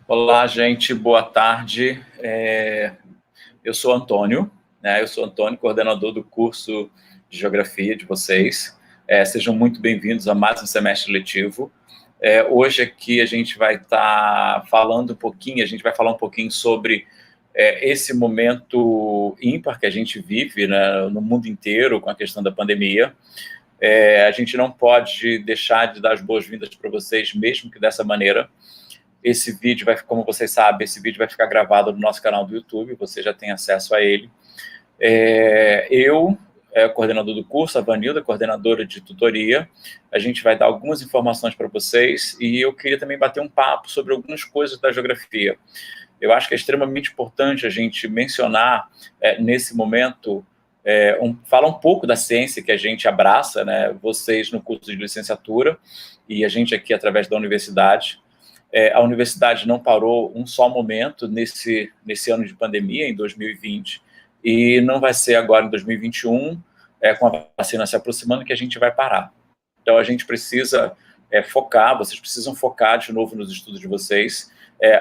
Olá, gente, boa tarde. Eu sou Antônio, né? Eu sou Antônio, coordenador do curso de Geografia de vocês. Sejam muito bem-vindos a mais um semestre letivo. Hoje aqui a gente vai estar falando um pouquinho, a gente vai falar um pouquinho sobre esse momento ímpar que a gente vive, né, no mundo inteiro com a questão da pandemia. A gente não pode deixar de dar as boas-vindas para vocês, mesmo que dessa maneira. Esse vídeo vai, como vocês sabem, esse vídeo vai ficar gravado no nosso canal do YouTube, você já tem acesso a ele. Eu, coordenador do curso, a Vanilda, coordenadora de tutoria, a gente vai dar algumas informações para vocês e eu queria também bater um papo sobre algumas coisas da geografia. Eu acho que é extremamente importante a gente mencionar, nesse momento, falar um pouco da ciência que a gente abraça, né, vocês no curso de licenciatura e a gente aqui através da universidade. A universidade não parou um só momento nesse ano de pandemia, em 2020, e não vai ser agora em 2021, com a vacina se aproximando, que a gente vai parar. Então, a gente precisa focar, vocês precisam focar de novo nos estudos de vocês,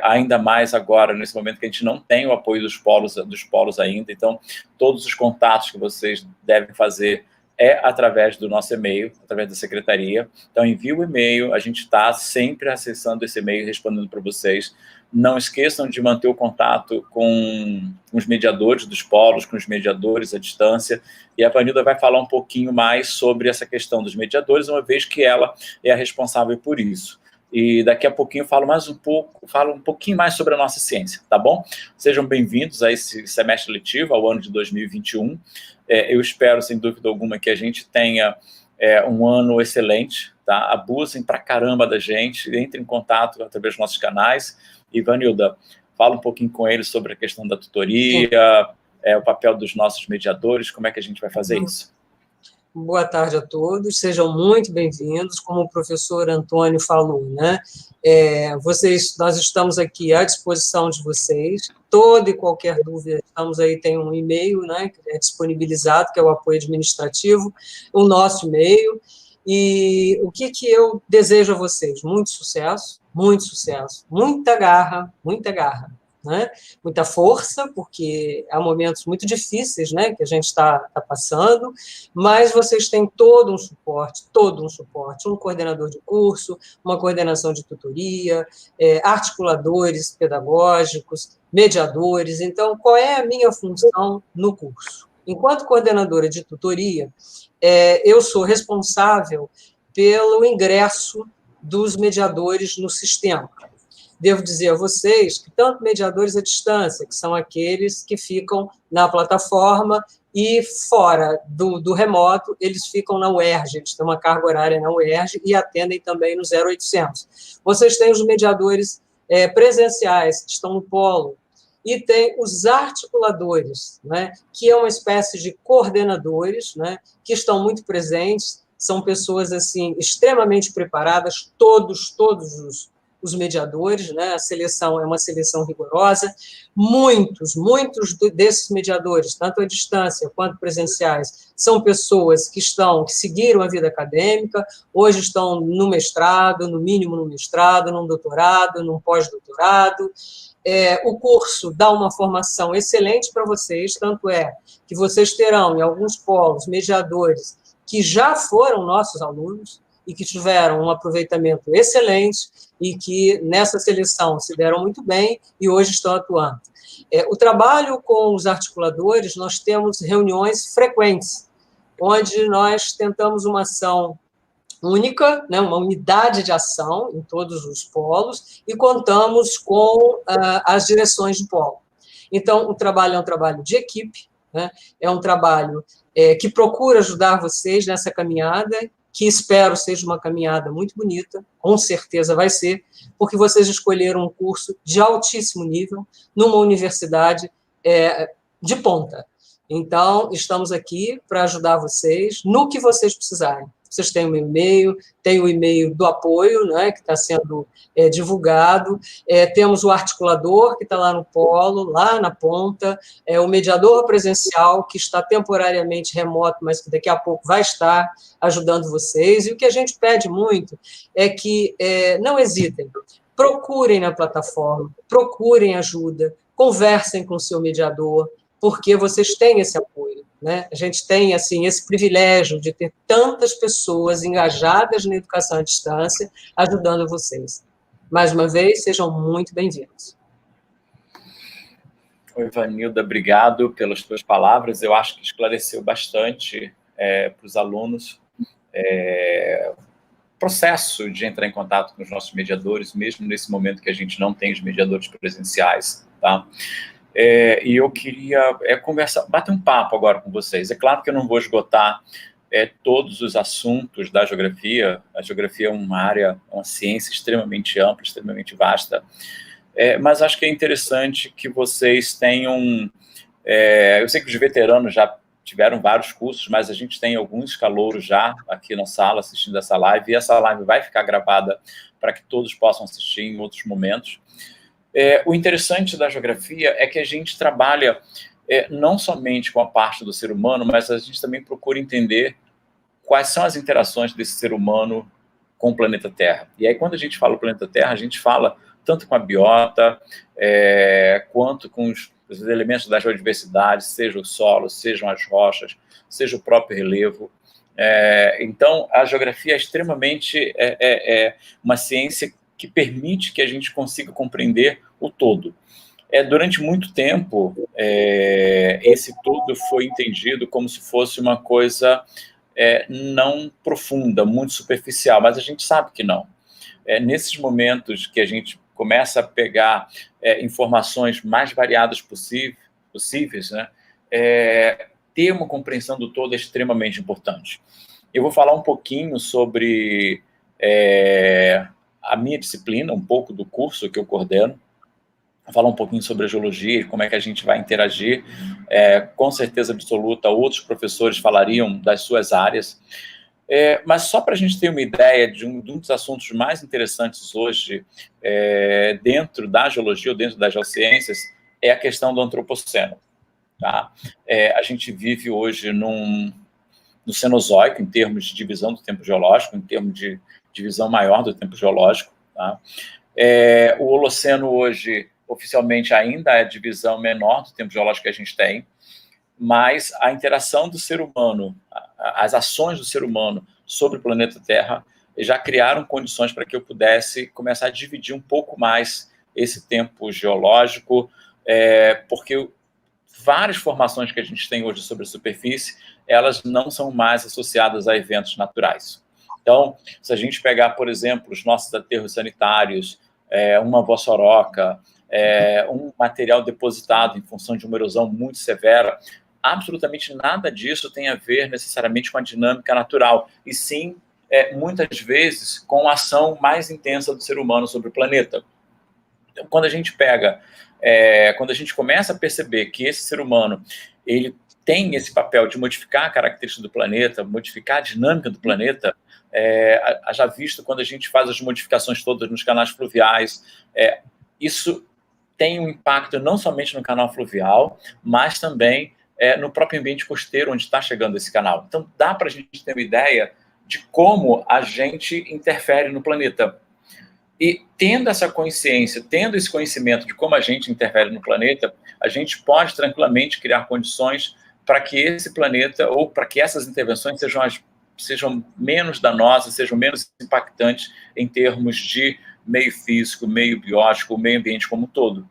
ainda mais agora, nesse momento que a gente não tem o apoio dos polos ainda. Então, todos os contatos que vocês devem fazer através do nosso e-mail, através da secretaria. Então, envie o e-mail, a gente está sempre acessando esse e-mail e respondendo para vocês. Não esqueçam de manter o contato com os mediadores dos polos, com os mediadores à distância, e a Vanilda vai falar um pouquinho mais sobre essa questão dos mediadores, uma vez que ela é a responsável por isso. E daqui a pouquinho eu falo um pouquinho mais sobre a nossa ciência, tá bom? Sejam bem-vindos a esse semestre letivo, ao ano de 2021. Eu espero, sem dúvida alguma, que a gente tenha um ano excelente, tá? Abusem pra caramba da gente, entrem em contato através dos nossos canais. E, Vanilda, fala um pouquinho com eles sobre a questão da tutoria, o papel dos nossos mediadores, como é que a gente vai fazer isso? Boa tarde a todos, sejam muito bem-vindos. Como o professor Antônio falou, né? Nós estamos aqui à disposição de vocês. Toda e qualquer dúvida, estamos aí, tem um e-mail, né, que é disponibilizado, que é o apoio administrativo, o nosso e-mail. E o que eu desejo a vocês? Muito sucesso, muita garra, né? Muita força, porque há momentos muito difíceis, né, que a gente está passando, mas vocês têm todo um suporte, um coordenador de curso, uma coordenação de tutoria, articuladores pedagógicos, mediadores. Então, qual é a minha função no curso? Enquanto coordenadora de tutoria, eu sou responsável pelo ingresso dos mediadores no sistema. Devo dizer a vocês que tanto mediadores à distância, que são aqueles que ficam na plataforma, e fora do remoto, eles ficam na UERJ, eles têm uma carga horária na UERJ e atendem também no 0800. Vocês têm os mediadores presenciais, que estão no polo, e tem os articuladores, né, que é uma espécie de coordenadores, né, que estão muito presentes, são pessoas assim extremamente preparadas, todos os mediadores, né? A seleção é uma seleção rigorosa. Muitos desses mediadores, tanto à distância quanto presenciais, são pessoas que seguiram a vida acadêmica, hoje estão no mestrado, no mínimo no mestrado, num doutorado, num pós-doutorado. O curso dá uma formação excelente para vocês, tanto é que vocês terão, em alguns polos, mediadores que já foram nossos alunos e que tiveram um aproveitamento excelente e que nessa seleção se deram muito bem e hoje estão atuando. O trabalho com os articuladores, nós temos reuniões frequentes, onde nós tentamos uma ação única, né, uma unidade de ação em todos os polos, e contamos com as direções de polo. Então, o trabalho é um trabalho de equipe, né, é um trabalho que procura ajudar vocês nessa caminhada, que espero seja uma caminhada muito bonita, com certeza vai ser, porque vocês escolheram um curso de altíssimo nível, numa universidade de ponta. Então, estamos aqui para ajudar vocês no que vocês precisarem. Vocês têm o meu e-mail, tem o e-mail do apoio, né, que está sendo divulgado, temos o articulador, que está lá no polo, lá na ponta, o mediador presencial, que está temporariamente remoto, mas que daqui a pouco vai estar ajudando vocês, e o que a gente pede muito é que não hesitem, procurem na plataforma, procurem ajuda, conversem com o seu mediador, porque vocês têm esse apoio, né? A gente tem, assim, esse privilégio de ter tantas pessoas engajadas na educação à distância, ajudando vocês. Mais uma vez, sejam muito bem-vindos. Oi, Vanilda, obrigado pelas tuas palavras. Eu acho que esclareceu bastante para os alunos o processo de entrar em contato com os nossos mediadores, mesmo nesse momento que a gente não tem os mediadores presenciais, tá? E eu queria conversar, bater um papo agora com vocês. É claro que eu não vou esgotar todos os assuntos da geografia. A geografia é uma área, uma ciência extremamente ampla, extremamente vasta, mas acho que é interessante que vocês tenham... eu sei que os veteranos já tiveram vários cursos, mas a gente tem alguns calouros já aqui na sala assistindo essa live, e essa live vai ficar gravada para que todos possam assistir em outros momentos. O interessante da geografia é que a gente trabalha não somente com a parte do ser humano, mas a gente também procura entender quais são as interações desse ser humano com o planeta Terra. E aí, quando a gente fala do planeta Terra, a gente fala tanto com a biota, quanto com os elementos da geodiversidade, seja o solo, sejam as rochas, seja o próprio relevo. Então, a geografia é extremamente uma ciência que permite que a gente consiga compreender o todo. Durante muito tempo, esse todo foi entendido como se fosse uma coisa não profunda, muito superficial, mas a gente sabe que não. Nesses momentos que a gente começa a pegar informações mais variadas possíveis, né, ter uma compreensão do todo é extremamente importante. Eu vou falar um pouquinho sobre a minha disciplina, um pouco do curso que eu coordeno, falar um pouquinho sobre a geologia e como é que a gente vai interagir. Com certeza absoluta, outros professores falariam das suas áreas, mas só para a gente ter uma ideia de um dos assuntos mais interessantes hoje, dentro da geologia ou dentro das geociências, é a questão do antropoceno. Tá? A gente vive hoje no Cenozoico, em termos de divisão do tempo geológico, em termos de divisão maior do tempo geológico. Tá? O Holoceno hoje, oficialmente, ainda é a divisão menor do tempo geológico que a gente tem, mas a interação do ser humano, as ações do ser humano sobre o planeta Terra já criaram condições para que eu pudesse começar a dividir um pouco mais esse tempo geológico, porque várias formações que a gente tem hoje sobre a superfície, elas não são mais associadas a eventos naturais. Então, se a gente pegar, por exemplo, os nossos aterros sanitários, uma vossoroca, um material depositado em função de uma erosão muito severa, absolutamente nada disso tem a ver necessariamente com a dinâmica natural, e sim, muitas vezes, com a ação mais intensa do ser humano sobre o planeta. Então, quando a gente quando a gente começa a perceber que esse ser humano, ele tem esse papel de modificar a característica do planeta, modificar a dinâmica do planeta, já visto quando a gente faz as modificações todas nos canais fluviais, isso tem um impacto não somente no canal fluvial, mas também no próprio ambiente costeiro onde está chegando esse canal. Então, dá para a gente ter uma ideia de como a gente interfere no planeta. E tendo essa consciência, tendo esse conhecimento de como a gente interfere no planeta, a gente pode tranquilamente criar condições para que esse planeta, ou para que essas intervenções sejam menos danosas, sejam menos impactantes em termos de meio físico, meio biótico, meio ambiente como um todo.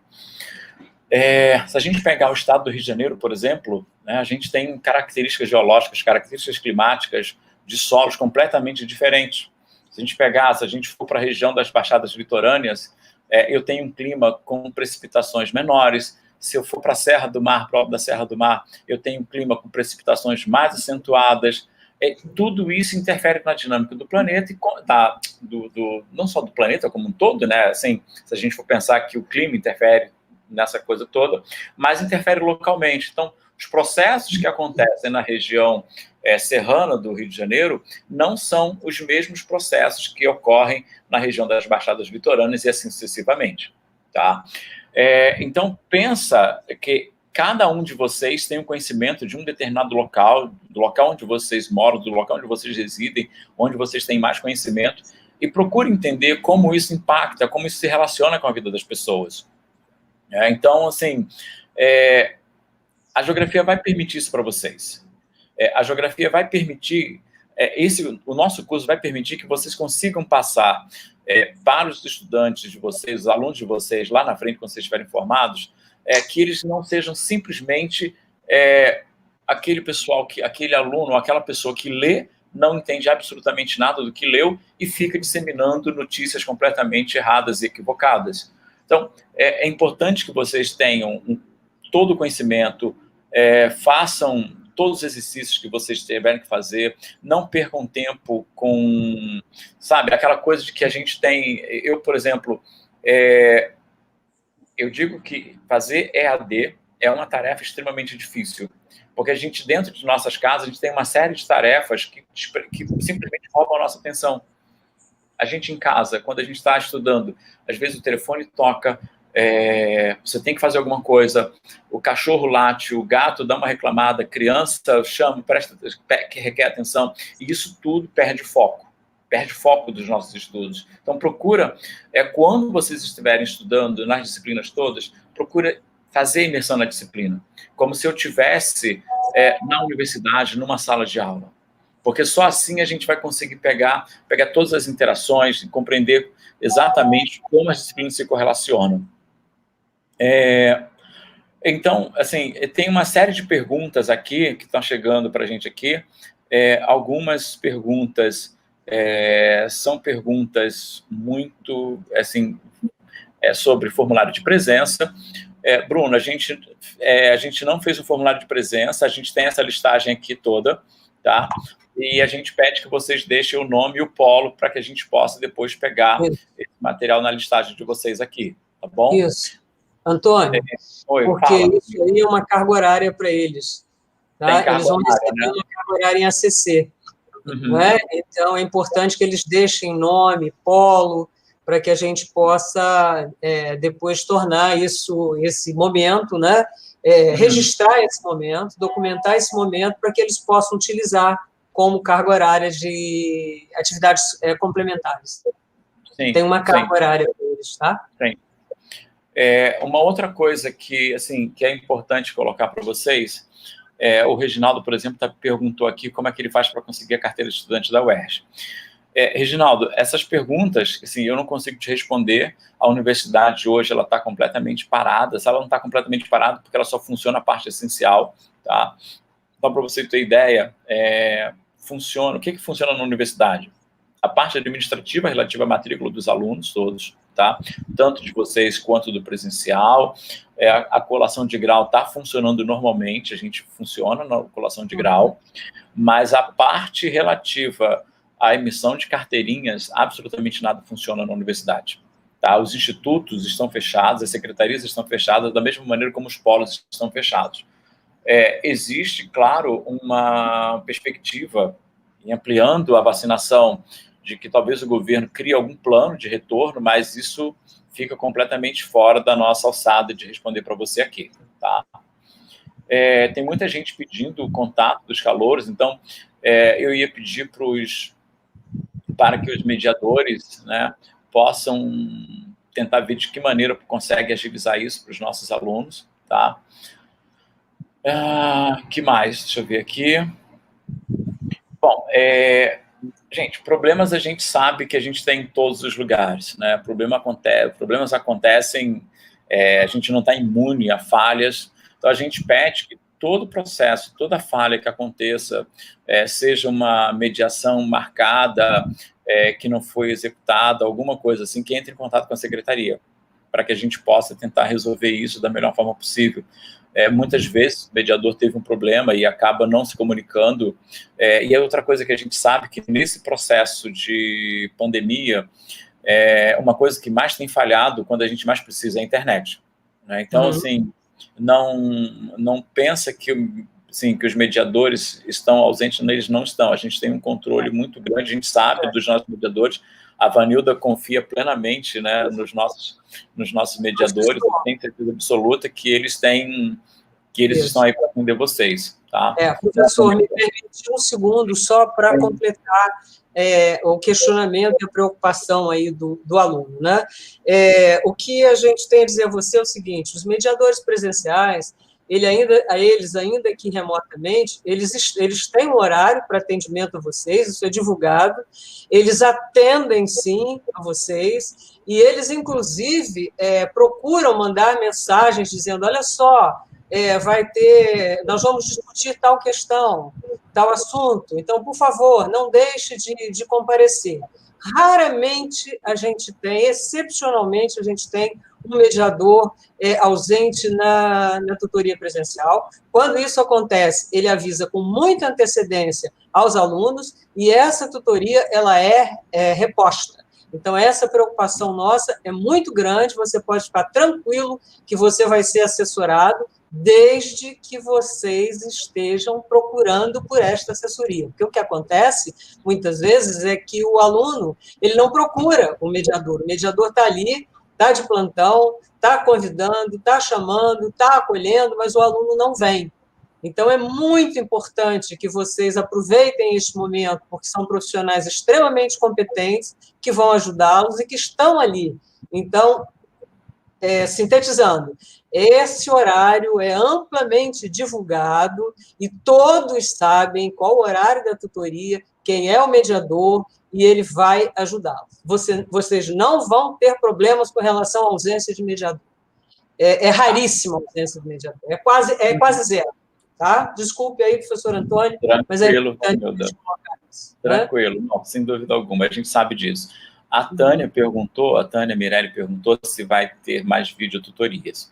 Se a gente pegar o estado do Rio de Janeiro, por exemplo, né, a gente tem características geológicas, características climáticas de solos completamente diferentes. Se a gente for para a região das baixadas litorâneas, eu tenho um clima com precipitações menores. Se eu for para a Serra do Mar, próximo da Serra do Mar, eu tenho um clima com precipitações mais acentuadas. Tudo isso interfere na dinâmica do planeta, não só do planeta como um todo, né? Assim, se a gente for pensar que o clima interfere nessa coisa toda, mas interfere localmente. Então, os processos que acontecem na região serrana do Rio de Janeiro não são os mesmos processos que ocorrem na região das baixadas litorâneas e assim sucessivamente. Tá? Então, pensa que cada um de vocês tem um conhecimento de um determinado local, do local onde vocês moram, do local onde vocês residem, onde vocês têm mais conhecimento, e procure entender como isso impacta, como isso se relaciona com a vida das pessoas. Então, assim, a geografia vai permitir isso para vocês. A geografia vai permitir, o nosso curso vai permitir que vocês consigam passar para os estudantes de vocês, os alunos de vocês, lá na frente, quando vocês estiverem formados, que eles não sejam simplesmente aquele aluno ou aquela pessoa que lê, não entende absolutamente nada do que leu e fica disseminando notícias completamente erradas e equivocadas. Então, é importante que vocês tenham todo o conhecimento, façam todos os exercícios que vocês tiverem que fazer, não percam tempo com, sabe, aquela coisa de que a gente tem... Eu, por exemplo, eu digo que fazer EAD é uma tarefa extremamente difícil, porque a gente, dentro de nossas casas, a gente tem uma série de tarefas que simplesmente roubam a nossa atenção. A gente em casa, quando a gente está estudando, às vezes o telefone toca, você tem que fazer alguma coisa, o cachorro late, o gato dá uma reclamada, a criança chama, que requer atenção, e isso tudo perde foco dos nossos estudos. Então, procura, quando vocês estiverem estudando nas disciplinas todas, procura fazer imersão na disciplina, como se eu tivesse na universidade, numa sala de aula. Porque só assim a gente vai conseguir pegar todas as interações e compreender exatamente como as disciplinas se correlacionam. Então, assim, tem uma série de perguntas aqui que estão chegando para a gente aqui. Algumas perguntas são perguntas muito, assim, sobre formulário de presença. Bruno, a gente não fez o formulário de presença, a gente tem essa listagem aqui toda, tá? E a gente pede que vocês deixem o nome e o polo para que a gente possa depois pegar esse material na listagem de vocês aqui, tá bom? Isso. Antônio, porque fala. Isso aí é uma carga horária para eles. Tá? Eles vão receber uma carga horária em ACC. Uhum. Né? Então, é importante que eles deixem nome, polo, para que a gente possa depois tornar esse momento, né? Registrar esse momento, documentar esse momento, para que eles possam utilizar como carga horária de atividades complementares. Sim, tem uma carga horária para eles, tá? Sim. Uma outra coisa que é importante colocar para vocês, o Reginaldo, por exemplo, perguntou aqui como é que ele faz para conseguir a carteira de estudante da UERJ. Reginaldo, essas perguntas, assim, eu não consigo te responder. A universidade hoje ela está completamente parada. Se ela não está completamente parada, porque ela só funciona a parte essencial, tá? Então, para você ter ideia, o que funciona na universidade? A parte administrativa relativa à matrícula dos alunos todos, tá? Tanto de vocês quanto do presencial. A colação de grau está funcionando normalmente, a gente funciona na colação de grau, mas a parte relativa à emissão de carteirinhas, absolutamente nada funciona na universidade. Tá? Os institutos estão fechados, as secretarias estão fechadas, da mesma maneira como os polos estão fechados. Existe, claro, uma perspectiva em ampliando a vacinação, de que talvez o governo crie algum plano de retorno, mas isso fica completamente fora da nossa alçada de responder para você aqui, tá? Tem muita gente pedindo o contato dos calouros, então eu ia pedir para que os mediadores, né, possam tentar ver de que maneira consegue agilizar isso para os nossos alunos, tá? Que mais? Deixa eu ver aqui. Bom, gente, problemas a gente sabe que a gente tem em todos os lugares, né? Problemas acontecem, a gente não está imune a falhas, então a gente pede que todo o processo, toda falha que aconteça, seja uma mediação marcada, que não foi executada, alguma coisa assim, que entre em contato com a secretaria, para que a gente possa tentar resolver isso da melhor forma possível. Muitas vezes o mediador teve um problema e acaba não se comunicando. E é outra coisa que a gente sabe, que nesse processo de pandemia, uma coisa que mais tem falhado quando a gente mais precisa é a internet, né? Então, assim, não pensa que os mediadores estão ausentes, eles não estão. A gente tem um controle muito grande, a gente sabe dos nossos mediadores. A Vanilda confia plenamente, né, nos nossos mediadores, tem certeza absoluta que eles estão aí para atender vocês, tá? Professor, me permite um segundo só para completar o questionamento e a preocupação aí do aluno, né? O que a gente tem a dizer a você é o seguinte: os mediadores presenciais, eles, ainda que remotamente, eles têm um horário para atendimento a vocês, isso é divulgado, eles atendem, sim, a vocês, e eles, inclusive, procuram mandar mensagens dizendo, olha só, nós vamos discutir tal questão, tal assunto, então, por favor, não deixe de comparecer. Raramente a gente tem, excepcionalmente, a gente tem um mediador ausente na tutoria presencial. Quando isso acontece, ele avisa com muita antecedência aos alunos e essa tutoria ela é reposta. Então, essa preocupação nossa é muito grande, você pode ficar tranquilo que você vai ser assessorado desde que vocês estejam procurando por esta assessoria. Porque o que acontece, muitas vezes, é que o aluno ele não procura o mediador está ali, está de plantão, está convidando, está chamando, está acolhendo, mas o aluno não vem. Então, é muito importante que vocês aproveitem este momento, porque são profissionais extremamente competentes, que vão ajudá-los e que estão ali. Então, sintetizando, esse horário é amplamente divulgado e todos sabem qual o horário da tutoria, quem é o mediador, e ele vai ajudá-los. Vocês não vão ter problemas com relação à ausência de mediador. É raríssima a ausência de mediador, é quase zero. Tá? Desculpe aí, professor Antônio, mas é importante colocar isso. Tranquilo, não, sem dúvida alguma, a gente sabe disso. A Tânia Mirelli perguntou se vai ter mais videotutorias.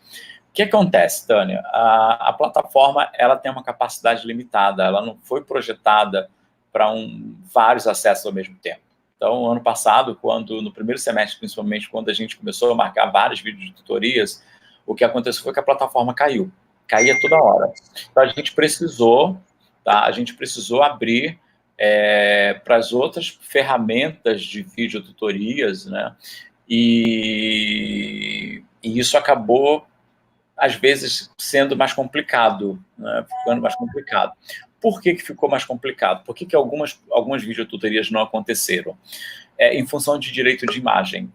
O que acontece, Tânia? A plataforma ela tem uma capacidade limitada, ela não foi projetada para vários acessos ao mesmo tempo. Então, ano passado, no primeiro semestre, principalmente, quando a gente começou a marcar várias videotutorias, o que aconteceu foi que a plataforma caía toda hora. Então, a gente precisou abrir para as outras ferramentas de videotutorias, né? E isso acabou, às vezes, sendo mais complicado, né? Ficando mais complicado. Por que ficou mais complicado? Por que algumas videotutorias não aconteceram? Em função de direito de imagem.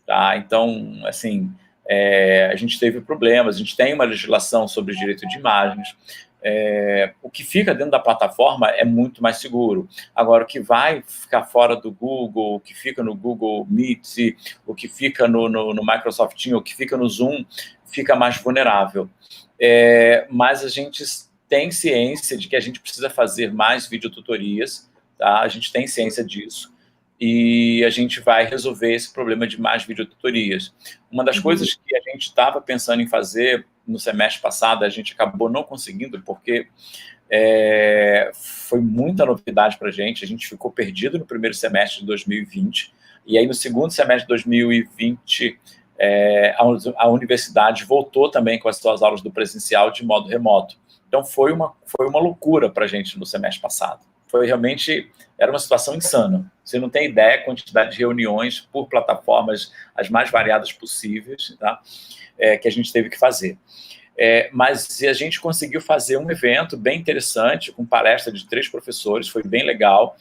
Tá? Então, assim, a gente teve problemas, a gente tem uma legislação sobre direito de imagens, o que fica dentro da plataforma é muito mais seguro. Agora, o que vai ficar fora do Google, o que fica no Google Meet, o que fica no Microsoft Teams, o que fica no Zoom, fica mais vulnerável. Mas a gente tem ciência de que a gente precisa fazer mais videotutorias, tá? A gente tem ciência disso. E a gente vai resolver esse problema de mais videotutorias. Uma das coisas que a gente estava pensando em fazer no semestre passado, a gente acabou não conseguindo, porque foi muita novidade para a gente ficou perdido no primeiro semestre de 2020, e aí no segundo semestre de 2020, a universidade voltou também com as suas aulas do presencial de modo remoto. Então foi uma loucura para a gente no semestre passado. Era uma situação insana. Você não tem ideia a quantidade de reuniões por plataformas as mais variadas possíveis, tá? Que a gente teve que fazer. Mas a gente conseguiu fazer um evento bem interessante, com palestra de 3 professores, foi bem legal.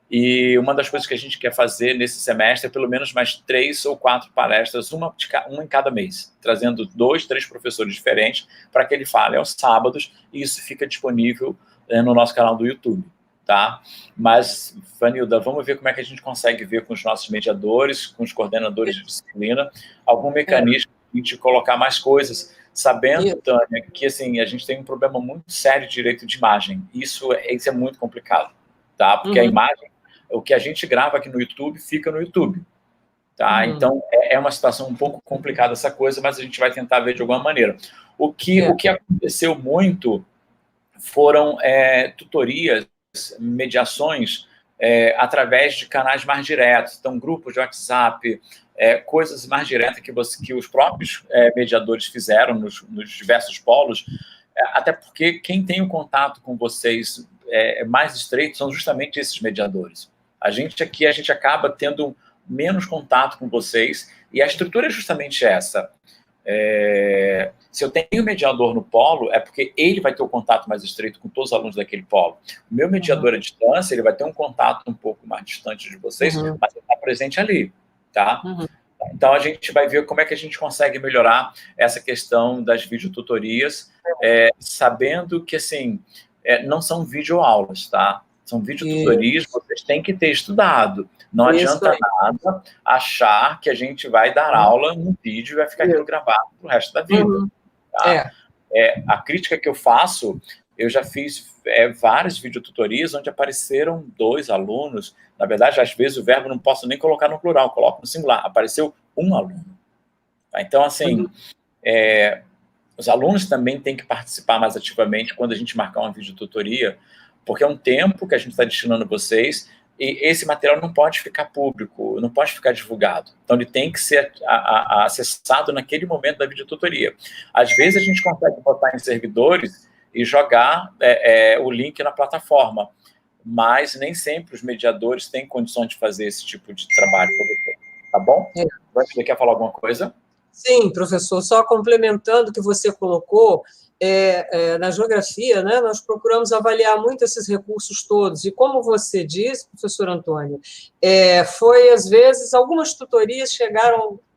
E uma das coisas que a gente quer fazer nesse semestre é pelo menos mais 3 ou 4 palestras, uma em cada mês, trazendo 2, 3 professores diferentes para que ele fale aos sábados, e isso fica disponível no nosso canal do YouTube. Tá? Mas, Vanilda, vamos ver como é que a gente consegue ver com os nossos mediadores, com os coordenadores de disciplina, algum mecanismo de colocar mais coisas, sabendo, Tânia, que assim, a gente tem um problema muito sério de direito de imagem. Isso é muito complicado, tá? Porque a imagem, o que a gente grava aqui no YouTube, fica no YouTube. Tá? Então, é uma situação um pouco complicada essa coisa, mas a gente vai tentar ver de alguma maneira. O que aconteceu muito foram tutorias, mediações através de canais mais diretos, então grupos de WhatsApp, coisas mais diretas que os próprios mediadores fizeram nos diversos polos, até porque quem tem o contato com vocês mais estreito são justamente esses mediadores. A gente acaba tendo menos contato com vocês, e a estrutura é justamente essa. Se eu tenho mediador no polo, é porque ele vai ter o contato mais estreito com todos os alunos daquele polo. O meu mediador à distância, ele vai ter um contato um pouco mais distante de vocês, mas ele está presente ali, tá? Então, a gente vai ver como é que a gente consegue melhorar essa questão das videotutorias, sabendo que, assim, não são videoaulas, tá? São videotutorias que vocês têm que ter estudado. Não adianta nada achar que a gente vai dar aula no vídeo e vai ficar aquilo gravado pro resto da vida. Tá? A crítica que eu faço, eu já fiz várias videotutorias onde apareceram 2 alunos. Na verdade, às vezes o verbo não posso nem colocar no plural, coloco no singular. Apareceu 1 aluno. Tá? Então, assim, os alunos também têm que participar mais ativamente quando a gente marcar uma videotutoria, porque é um tempo que a gente está destinando a vocês, e esse material não pode ficar público, não pode ficar divulgado. Então, ele tem que ser acessado naquele momento da videotutoria. Às vezes, a gente consegue botar em servidores e jogar o link na plataforma, mas nem sempre os mediadores têm condições de fazer esse tipo de trabalho para você. Tá bom? Você quer falar alguma coisa? Sim, professor, só complementando o que você colocou, na geografia, né, nós procuramos avaliar muito esses recursos todos, e como você disse, professor Antônio, foi, às vezes, algumas tutorias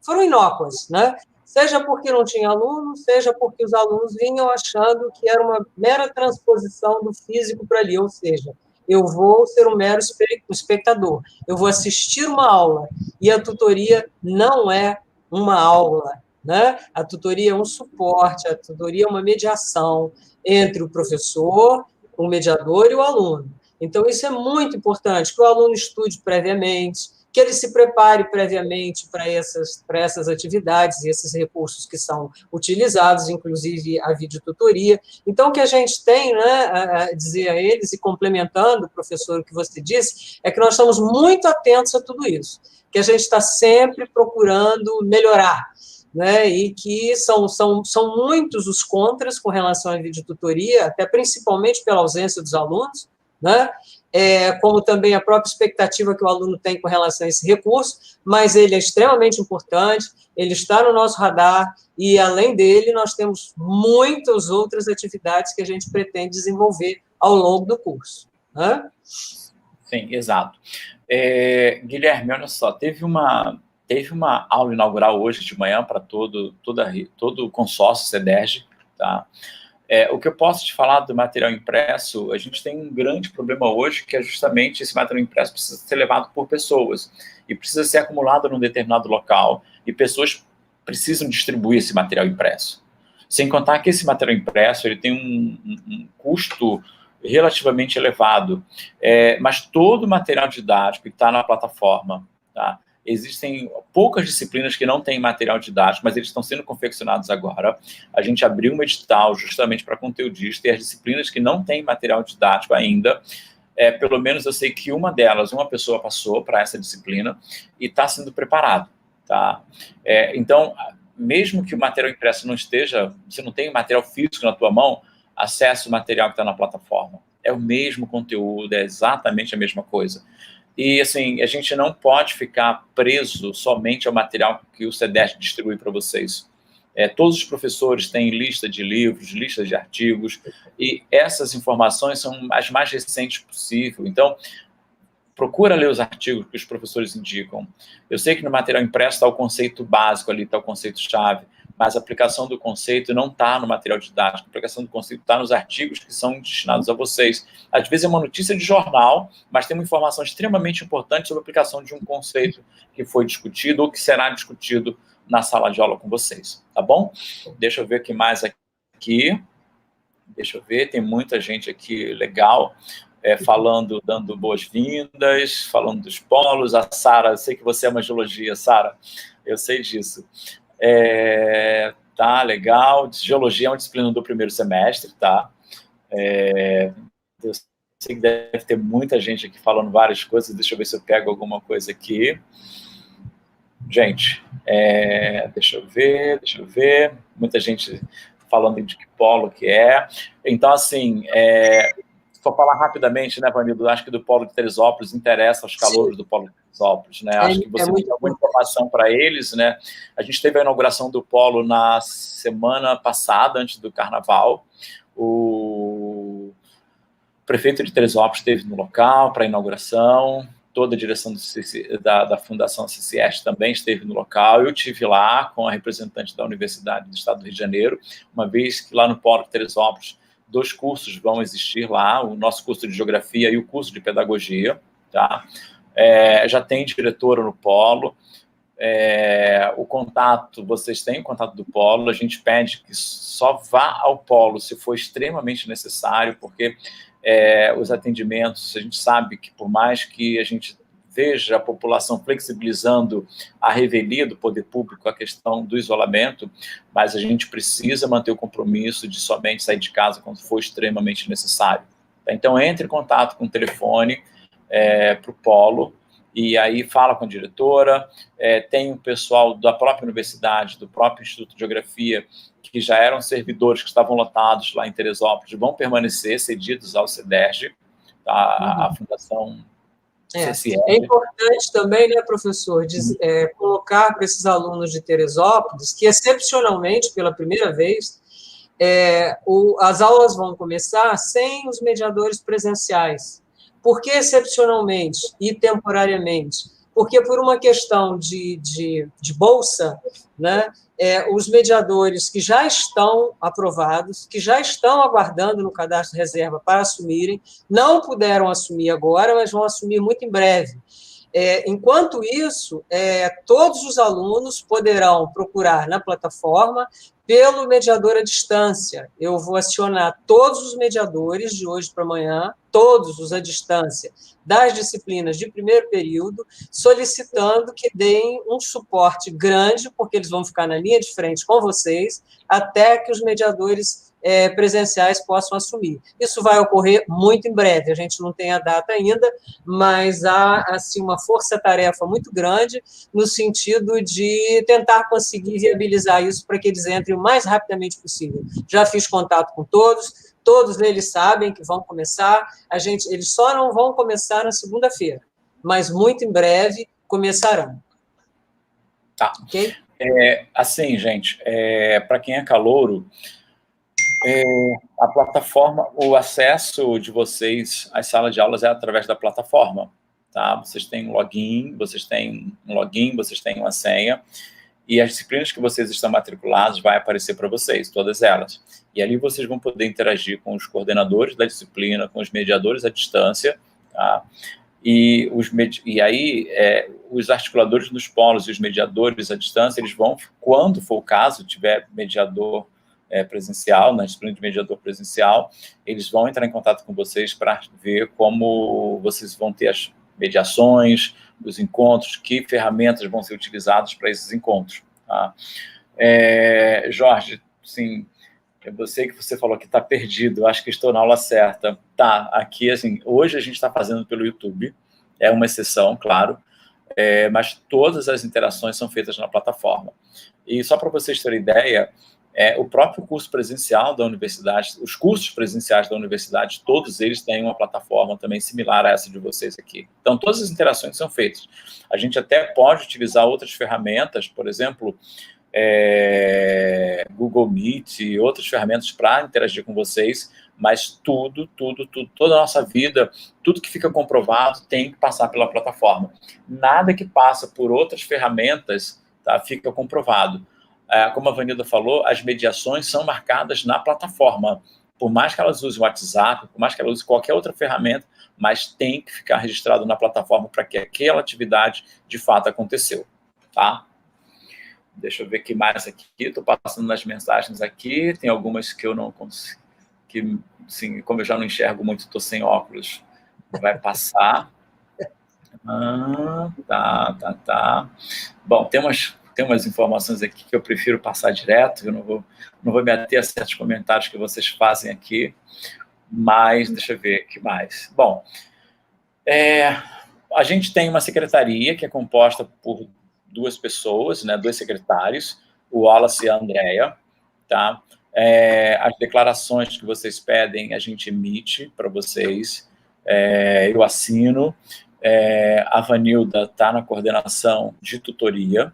foram inócuas, né? Seja porque não tinha aluno, seja porque os alunos vinham achando que era uma mera transposição do físico para ali, ou seja, eu vou ser um mero espectador, eu vou assistir uma aula, e a tutoria não é uma aula, né? A tutoria é um suporte, a tutoria é uma mediação entre o professor, o mediador e o aluno. Então, isso é muito importante, que o aluno estude previamente, que ele se prepare previamente para essas atividades e esses recursos que são utilizados, inclusive a videotutoria. Então, o que a gente tem, né, a dizer a eles, e complementando, professor, o que você disse, é que nós estamos muito atentos a tudo isso, que a gente está sempre procurando melhorar, né, e que são muitos os contras com relação à videotutoria, até principalmente pela ausência dos alunos, né, como também a própria expectativa que o aluno tem com relação a esse recurso, mas ele é extremamente importante, ele está no nosso radar, e, além dele, nós temos muitas outras atividades que a gente pretende desenvolver ao longo do curso. Né? Sim, exato. Guilherme, olha só, teve uma aula inaugural hoje de manhã para todo o consórcio CEDERJ, tá? O que eu posso te falar do material impresso, a gente tem um grande problema hoje, que é justamente esse material impresso precisa ser levado por pessoas, e precisa ser acumulado num determinado local, e pessoas precisam distribuir esse material impresso. Sem contar que esse material impresso ele tem um custo relativamente elevado, mas todo o material didático está na plataforma, tá? Existem poucas disciplinas que não têm material didático, mas eles estão sendo confeccionados agora. A gente abriu um edital justamente para conteudista, e as disciplinas que não têm material didático ainda, pelo menos eu sei que uma pessoa passou para essa disciplina e está sendo preparado, tá? Então, mesmo que o material impresso não esteja, você não tem material físico na tua mão, acesse o material que está na plataforma. É o mesmo conteúdo, é exatamente a mesma coisa. E, assim, a gente não pode ficar preso somente ao material que o CEDERJ distribui para vocês. Todos os professores têm lista de livros, lista de artigos, e essas informações são as mais recentes possível. Então, procura ler os artigos que os professores indicam. Eu sei que no material impresso está o conceito básico ali, está o conceito-chave, mas a aplicação do conceito não está no material didático, a aplicação do conceito está nos artigos que são destinados a vocês. Às vezes é uma notícia de jornal, mas tem uma informação extremamente importante sobre a aplicação de um conceito que foi discutido ou que será discutido na sala de aula com vocês, tá bom? Deixa eu ver o que mais aqui. Deixa eu ver, tem muita gente aqui legal. Falando, dando boas-vindas, falando dos polos. A Sara, eu sei que você é uma geologia, Sara, eu sei disso. Tá, legal. Geologia é uma disciplina do primeiro semestre, tá? Eu sei que deve ter muita gente aqui falando várias coisas, deixa eu ver se eu pego alguma coisa aqui. Gente, deixa eu ver, muita gente falando de que polo que é. Então, assim, só falar rapidamente, né, Vanildo, acho que do Polo de Teresópolis interessa aos calouros do Polo de Teresópolis, né? Acho que você tem alguma informação para eles, né? A gente teve a inauguração do Polo na semana passada, antes do Carnaval. O prefeito de Teresópolis esteve no local para a inauguração, toda a direção da Fundação CCS também esteve no local. Eu estive lá com a representante da Universidade do Estado do Rio de Janeiro, uma vez que lá no Polo de Teresópolis 2 cursos vão existir lá, o nosso curso de Geografia e o curso de Pedagogia, tá? Já tem diretora no Polo, o contato, vocês têm o contato do Polo, a gente pede que só vá ao Polo se for extremamente necessário, porque os atendimentos, a gente sabe que por mais que a gente veja a população flexibilizando a revelia do poder público, a questão do isolamento, mas a gente precisa manter o compromisso de somente sair de casa quando for extremamente necessário. Então, entre em contato com o telefone para o Polo, e aí fala com a diretora, tem o pessoal da própria universidade, do próprio Instituto de Geografia, que já eram servidores que estavam lotados lá em Teresópolis, vão permanecer cedidos ao CEDERJ, tá? A Fundação CCS. É importante também, né, professor, colocar para esses alunos de Teresópolis que, excepcionalmente, pela primeira vez, as aulas vão começar sem os mediadores presenciais. Por que excepcionalmente e temporariamente? Porque, por uma questão de bolsa, né, os mediadores que já estão aprovados, que já estão aguardando no cadastro de reserva para assumirem, não puderam assumir agora, mas vão assumir muito em breve. Enquanto isso, todos os alunos poderão procurar na plataforma pelo mediador à distância. Eu vou acionar todos os mediadores de hoje para amanhã, todos os à distância, das disciplinas de primeiro período, solicitando que deem um suporte grande, porque eles vão ficar na linha de frente com vocês, até que os mediadores presenciais possam assumir. Isso vai ocorrer muito em breve, a gente não tem a data ainda, mas há assim, uma força-tarefa muito grande no sentido de tentar conseguir viabilizar isso para que eles entrem o mais rapidamente possível. Já fiz contato com todos eles sabem que vão começar, eles só não vão começar na segunda-feira, mas muito em breve começarão. Tá. Ok? Assim, gente, para quem é calouro, a plataforma, o acesso de vocês às salas de aulas é através da plataforma, tá? Vocês têm um login, vocês têm uma senha, e as disciplinas que vocês estão matriculados vai aparecer para vocês, todas elas. E ali vocês vão poder interagir com os coordenadores da disciplina, com os mediadores à distância, tá? E aí, os articuladores dos polos e os mediadores à distância, eles vão, quando for o caso, tiver mediador presencial, na disciplina de mediador presencial, eles vão entrar em contato com vocês para ver como vocês vão ter as mediações, os encontros, que ferramentas vão ser utilizadas para esses encontros. Tá? Jorge, sim, eu sei que você falou que está perdido, eu acho que estou na aula certa. Tá, aqui, assim, hoje a gente está fazendo pelo YouTube, é uma exceção, claro, mas todas as interações são feitas na plataforma. E só para vocês terem ideia, o próprio curso presencial da universidade, os cursos presenciais da universidade, todos eles têm uma plataforma também similar a essa de vocês aqui. Então, todas as interações são feitas. A gente até pode utilizar outras ferramentas, por exemplo, Google Meet e outras ferramentas para interagir com vocês, mas tudo, toda a nossa vida, tudo que fica comprovado tem que passar pela plataforma. Nada que passa por outras ferramentas, tá, fica comprovado. Como a Vanilda falou, as mediações são marcadas na plataforma. Por mais que elas usem o WhatsApp, por mais que elas usem qualquer outra ferramenta, mas tem que ficar registrado na plataforma para que aquela atividade, de fato, aconteceu. Tá? Deixa eu ver o que mais aqui. Estou passando nas mensagens aqui. Tem algumas que eu não consigo, que, assim, como eu já não enxergo muito, estou sem óculos, vai passar. Tá. Bom, tem umas informações aqui que eu prefiro passar direto, eu não vou me ater a certos comentários que vocês fazem aqui, mas deixa eu ver o que mais. Bom, a gente tem uma secretaria que é composta por 2 pessoas, né, 2 secretários, o Wallace e a Andrea, tá? As declarações que vocês pedem, a gente emite para vocês, eu assino. A Vanilda está na coordenação de tutoria,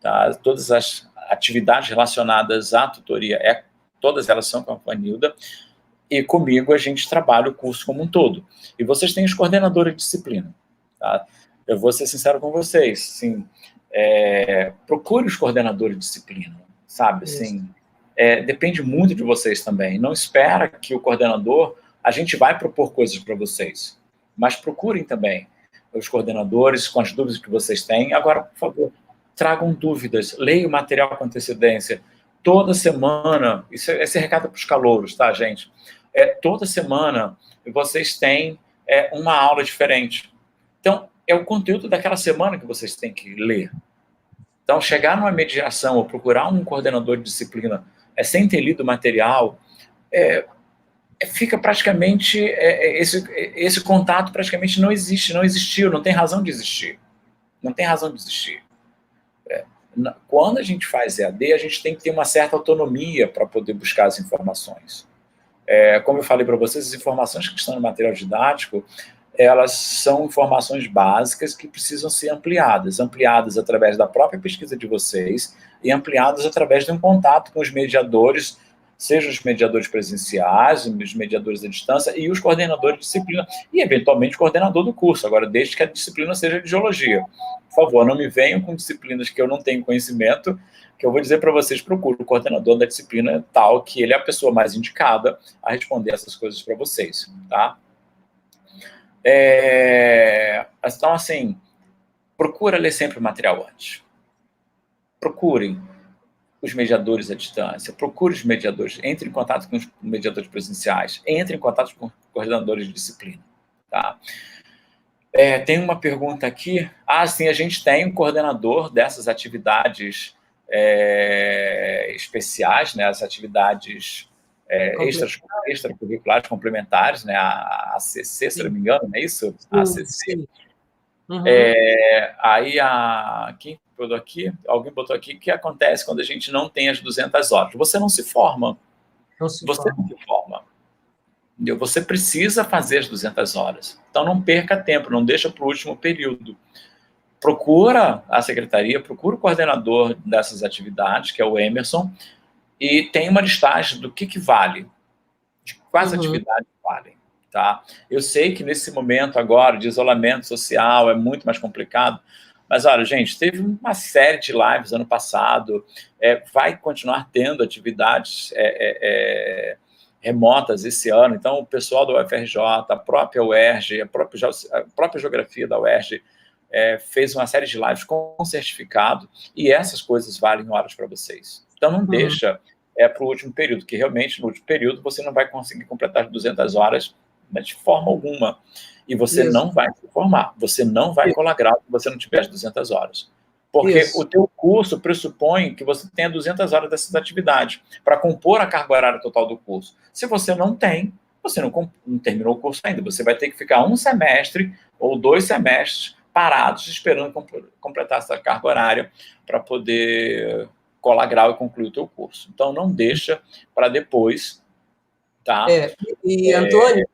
tá? Todas as atividades relacionadas à tutoria, todas elas são com a Vanilda, e comigo a gente trabalha o curso como um todo. E vocês têm os coordenadores de disciplina, tá? Eu vou ser sincero com vocês, sim, procure os coordenadores de disciplina, sabe, assim, depende muito de vocês também. Não espera que o coordenador, a gente vai propor coisas para vocês, mas procurem também os coordenadores com as dúvidas que vocês têm. Agora, por favor, tragam dúvidas, leiam o material com antecedência. Toda semana, esse recado para os calouros, tá, gente? Toda semana vocês têm uma aula diferente. Então, é o conteúdo daquela semana que vocês têm que ler. Então, chegar numa mediação ou procurar um coordenador de disciplina sem ter lido o material, fica praticamente, esse contato praticamente não existe, não existiu, não tem razão de existir. Não tem razão de existir. Quando a gente faz EAD, a gente tem que ter uma certa autonomia para poder buscar as informações. Como eu falei para vocês, as informações que estão no material didático, elas são informações básicas que precisam ser ampliadas através da própria pesquisa de vocês e ampliadas através de um contato com os mediadores, seja os mediadores presenciais, os mediadores à distância e os coordenadores de disciplina e, eventualmente, o coordenador do curso, agora, desde que a disciplina seja de geologia. Por favor, não me venham com disciplinas que eu não tenho conhecimento, que eu vou dizer para vocês, procure o coordenador da disciplina tal, que ele é a pessoa mais indicada a responder essas coisas para vocês, tá? Então, assim, procura ler sempre o material antes. Procurem os mediadores à distância, procure os mediadores, entre em contato com os mediadores presenciais, entre em contato com os coordenadores de disciplina, tá? Tem uma pergunta aqui. Sim, a gente tem um coordenador dessas atividades especiais, né, as atividades extracurriculares complementares, né, a ACC, se não me engano, não é isso? A ACC. Sim. Uhum. Aí, quem botou aqui? Alguém botou aqui, o que acontece quando a gente não tem as 200 horas? Você não se forma. Não se forma. Você precisa fazer as 200 horas. Então, não perca tempo, não deixa para o último período. Procura a secretaria, procura o coordenador dessas atividades, que é o Emerson, e tem uma listagem do que vale, de quais atividades valem. Tá? Eu sei que nesse momento agora de isolamento social é muito mais complicado, mas olha, gente, teve uma série de lives ano passado, vai continuar tendo atividades remotas esse ano, então o pessoal da UFRJ, a própria UERJ, a própria Geografia da UERJ fez uma série de lives com certificado e essas coisas valem horas para vocês. Então não deixa para o último período, que realmente no último período você não vai conseguir completar as 200 horas de forma alguma. E você não vai se formar, você não vai colar grau se você não tiver as 200 horas. Porque o teu curso pressupõe que você tenha 200 horas dessas atividades para compor a carga horária total do curso. Se você não tem, você não terminou o curso ainda. Você vai ter que ficar um semestre ou 2 semestres parados esperando completar essa carga horária para poder colar grau e concluir o teu curso. Então, não deixa para depois, tá? Antônio,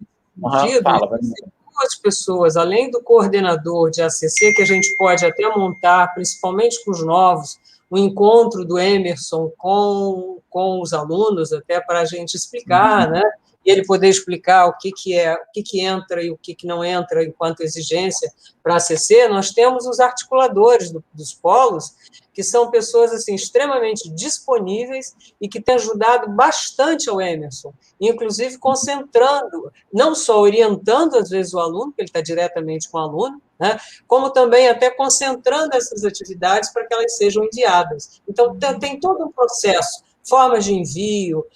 fala, duas pessoas, além do coordenador de ACC, que a gente pode até montar, principalmente com os novos, um encontro do Emerson com os alunos, até para a gente explicar, né? E ele poder explicar o que entra e o que não entra enquanto exigência para a ACC. Nós temos os articuladores dos polos, que são pessoas assim, extremamente disponíveis e que têm ajudado bastante ao Emerson, inclusive concentrando, não só orientando, às vezes, o aluno, porque ele está diretamente com o aluno, né, como também até concentrando essas atividades para que elas sejam enviadas. Então, tem todo um processo, formas de envio,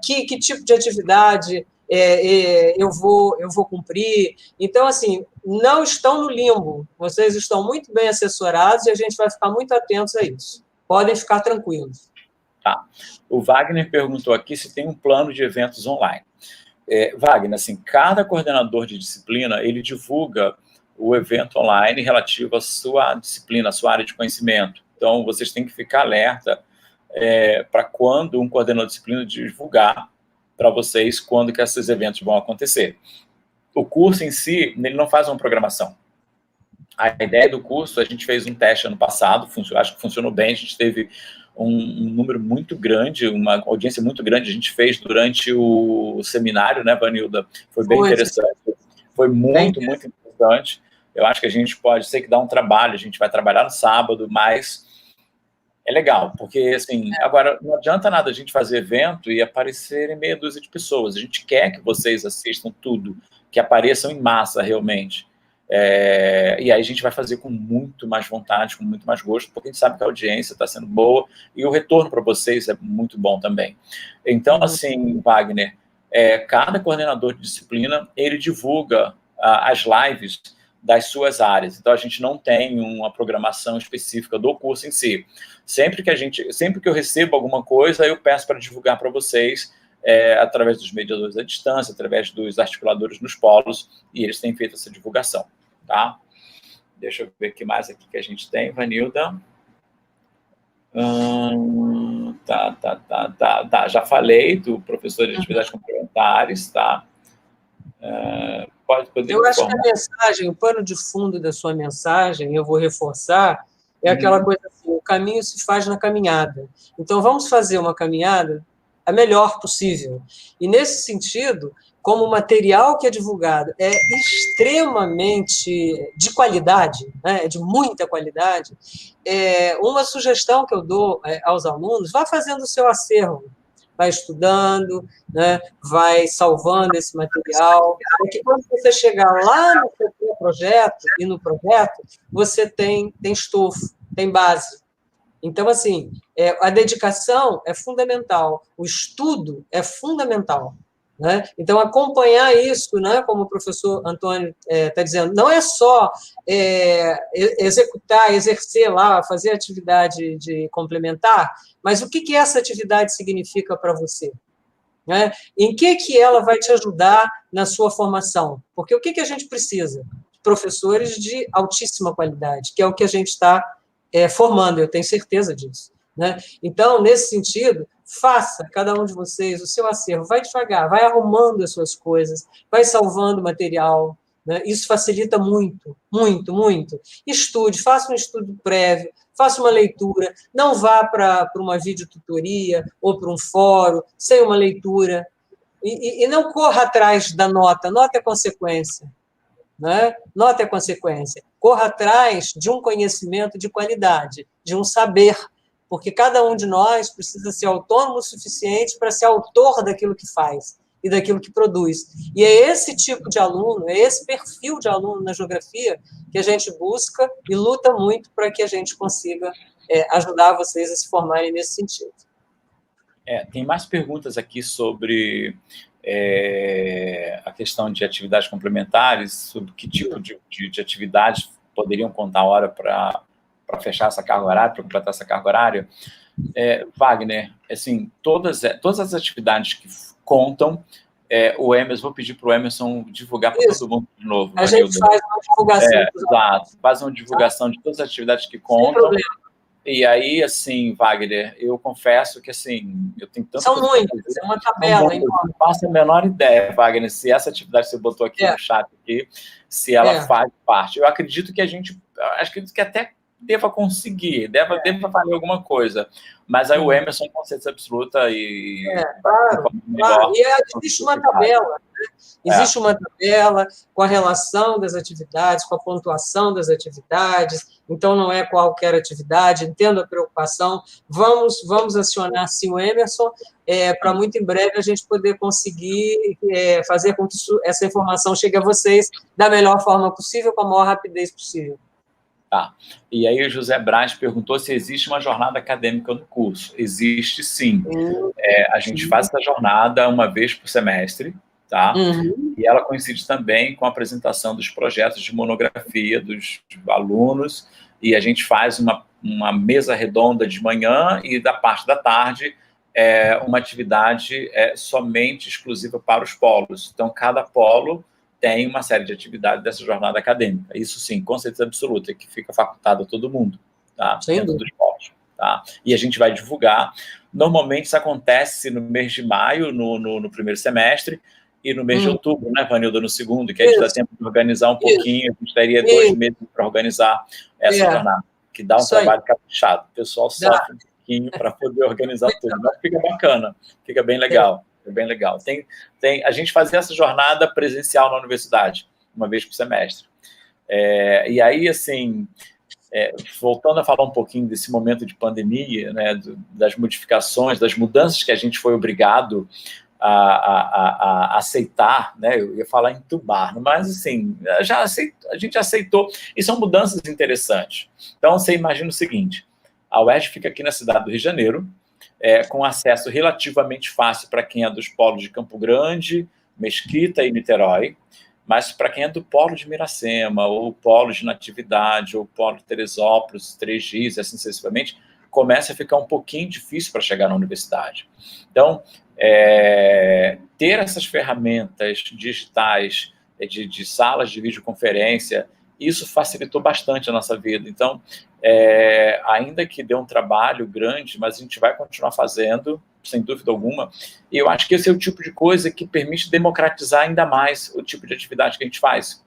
que tipo de atividade eu vou cumprir. Então, assim, não estão no limbo, vocês estão muito bem assessorados e a gente vai ficar muito atentos a isso. Podem ficar tranquilos. Tá. O Wagner perguntou aqui se tem um plano de eventos online. Wagner, assim, cada coordenador de disciplina, ele divulga o evento online relativo à sua disciplina, à sua área de conhecimento. Então, vocês têm que ficar alerta para quando um coordenador de disciplina divulgar para vocês quando que esses eventos vão acontecer. O curso em si, ele não faz uma programação. A ideia do curso, a gente fez um teste ano passado, acho que funcionou bem, a gente teve um número muito grande, uma audiência muito grande, a gente fez durante o seminário, né, Vanilda? Foi bem interessante, foi muito interessante. Eu acho que a gente pode, sei que dá um trabalho, a gente vai trabalhar no sábado, mas é legal, porque, assim, agora, não adianta nada a gente fazer evento e aparecerem meia dúzia de pessoas. A gente quer que vocês assistam tudo, que apareçam em massa, realmente. E aí a gente vai fazer com muito mais vontade, com muito mais gosto, porque a gente sabe que a audiência está sendo boa e o retorno para vocês é muito bom também. Então, assim, Wagner, cada coordenador de disciplina, ele divulga as lives das suas áreas. Então, a gente não tem uma programação específica do curso em si. Sempre que eu recebo alguma coisa, eu peço para divulgar para vocês, através dos mediadores à distância, através dos articuladores nos polos, e eles têm feito essa divulgação, tá? Deixa eu ver o que mais aqui que a gente tem, Vanilda. Tá. Já falei do professor de atividades complementares, tá? Eu acho que a mensagem, o pano de fundo da sua mensagem, eu vou reforçar, é aquela coisa assim, o caminho se faz na caminhada. Então, vamos fazer uma caminhada a melhor possível. E, nesse sentido, como o material que é divulgado é extremamente de qualidade, né, de muita qualidade, uma sugestão que eu dou aos alunos, vá fazendo o seu acervo, vai estudando, né, vai salvando esse material, porque quando você chegar lá no seu projeto, e no projeto, você tem estofo, tem base. Então, assim, a dedicação é fundamental, o estudo é fundamental. Né? Então, acompanhar isso, né, como o professor Antônio está dizendo, não é só executar, exercer lá, fazer atividade de complementar, mas o que essa atividade significa para você? Né? Em que ela vai te ajudar na sua formação? Porque o que a gente precisa? Professores de altíssima qualidade, que é o que a gente está formando, eu tenho certeza disso. Né? Então, nesse sentido, faça, cada um de vocês, o seu acervo, vai devagar, vai arrumando as suas coisas, vai salvando material, né? Isso facilita muito, muito, muito. Estude, faça um estudo prévio, faça uma leitura, não vá para uma videotutoria ou para um fórum sem uma leitura, e não corra atrás da nota é consequência. Né? Nota é consequência. Corra atrás de um conhecimento de qualidade, de um saber, porque cada um de nós precisa ser autônomo o suficiente para ser autor daquilo que faz e daquilo que produz. E é esse tipo de aluno, é esse perfil de aluno na geografia que a gente busca e luta muito para que a gente consiga ajudar vocês a se formarem nesse sentido. Tem mais perguntas aqui sobre a questão de atividades complementares, sobre que tipo de atividades poderiam contar a hora para fechar essa carga horária, para completar essa carga horária. Wagner, assim, todas as atividades que contam, o Emerson, vou pedir para o Emerson divulgar para todo mundo de novo. A gente faz uma divulgação. Exato, faz uma divulgação de todas as atividades que contam. Sem problema. E aí, assim, Wagner, eu confesso que, assim, eu tenho tanto... São muitas, é uma tabela. Eu não faço a menor ideia, Wagner, se essa atividade que você botou aqui no chat, aqui, se ela faz parte. Eu acredito que acredito que até deva conseguir, deva fazer alguma coisa. Mas aí o Emerson, com certeza absoluta, e... Claro. E existe uma tabela, né? Existe uma tabela com a relação das atividades, com a pontuação das atividades, então não é qualquer atividade, entendo a preocupação, vamos acionar sim o Emerson, para muito em breve a gente poder conseguir fazer com que essa informação chegue a vocês da melhor forma possível, com a maior rapidez possível. Tá. E aí o José Braz perguntou se existe uma jornada acadêmica no curso. Existe, sim. A gente faz essa jornada uma vez por semestre, tá? E ela coincide também com a apresentação dos projetos de monografia dos alunos, e a gente faz uma mesa redonda de manhã e da parte da tarde uma atividade somente exclusiva para os polos. Então, cada polo tem uma série de atividades dessa jornada acadêmica. Isso sim, com certeza absoluta, que fica facultado a todo mundo, tá? Dentro dos polos. tá? E a gente vai divulgar. Normalmente isso acontece no mês de maio, no primeiro semestre, e no mês de outubro, né, Vanilda, no segundo, que a gente dá tempo de organizar um pouquinho, a gente teria 2 meses para organizar essa jornada, que dá um trabalho caprichado. O pessoal sofre um pouquinho para poder organizar tudo, mas fica bacana, fica bem legal. É bem legal. A gente fazia essa jornada presencial na universidade, uma vez por semestre. E aí, assim, voltando a falar um pouquinho desse momento de pandemia, né, das modificações, das mudanças que a gente foi obrigado a aceitar, né, eu ia falar entubar, mas, assim, a gente aceitou, e são mudanças interessantes. Então, você imagina o seguinte, a UERJ fica aqui na cidade do Rio de Janeiro, com acesso relativamente fácil para quem é dos polos de Campo Grande, Mesquita e Niterói, mas para quem é do polo de Miracema, ou polo de Natividade, ou polo de Teresópolis, 3 Rios, assim sucessivamente, começa a ficar um pouquinho difícil para chegar na universidade. Então, ter essas ferramentas digitais de salas de videoconferência, isso facilitou bastante a nossa vida. Então, ainda que dê um trabalho grande, mas a gente vai continuar fazendo, sem dúvida alguma, e eu acho que esse é o tipo de coisa que permite democratizar ainda mais o tipo de atividade que a gente faz.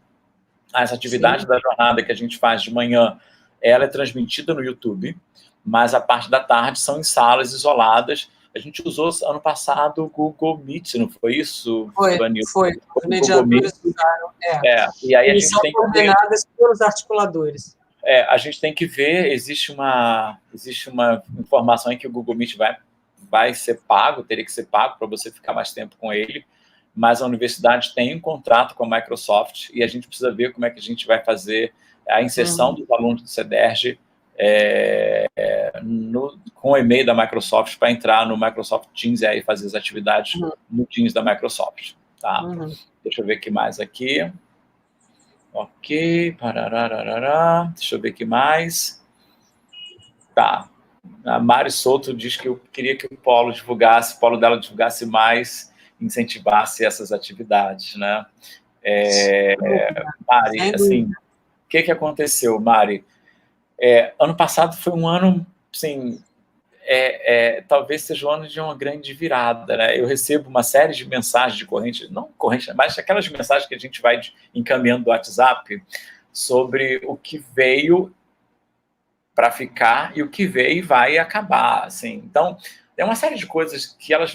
As atividades da jornada que a gente faz de manhã, ela é transmitida no YouTube, mas a parte da tarde são em salas isoladas. A gente usou, ano passado, o Google Meet, não foi isso, Vanilda? Foi. Os mediadores usaram. E aí a gente são tem coordenadas pelos articuladores. A gente tem que ver, existe uma informação em que o Google Meet vai ser pago, teria que ser pago para você ficar mais tempo com ele, mas a universidade tem um contrato com a Microsoft e a gente precisa ver como é que a gente vai fazer a inserção dos alunos do CEDERJ com o e-mail da Microsoft para entrar no Microsoft Teams e aí fazer as atividades no Teams da Microsoft. Tá? Deixa eu ver o que mais aqui. Ok, parararará. Deixa eu ver o que mais. Tá. A Mari Souto diz que eu queria que o polo dela divulgasse mais, incentivasse essas atividades, né? Mari, assim, o que aconteceu, Mari? Ano passado foi um ano, assim, talvez seja o ano de uma grande virada, né? Eu recebo uma série de mensagens de corrente, não corrente, mas aquelas mensagens que a gente vai encaminhando do WhatsApp sobre o que veio para ficar e o que veio e vai acabar, assim. Então, é uma série de coisas que elas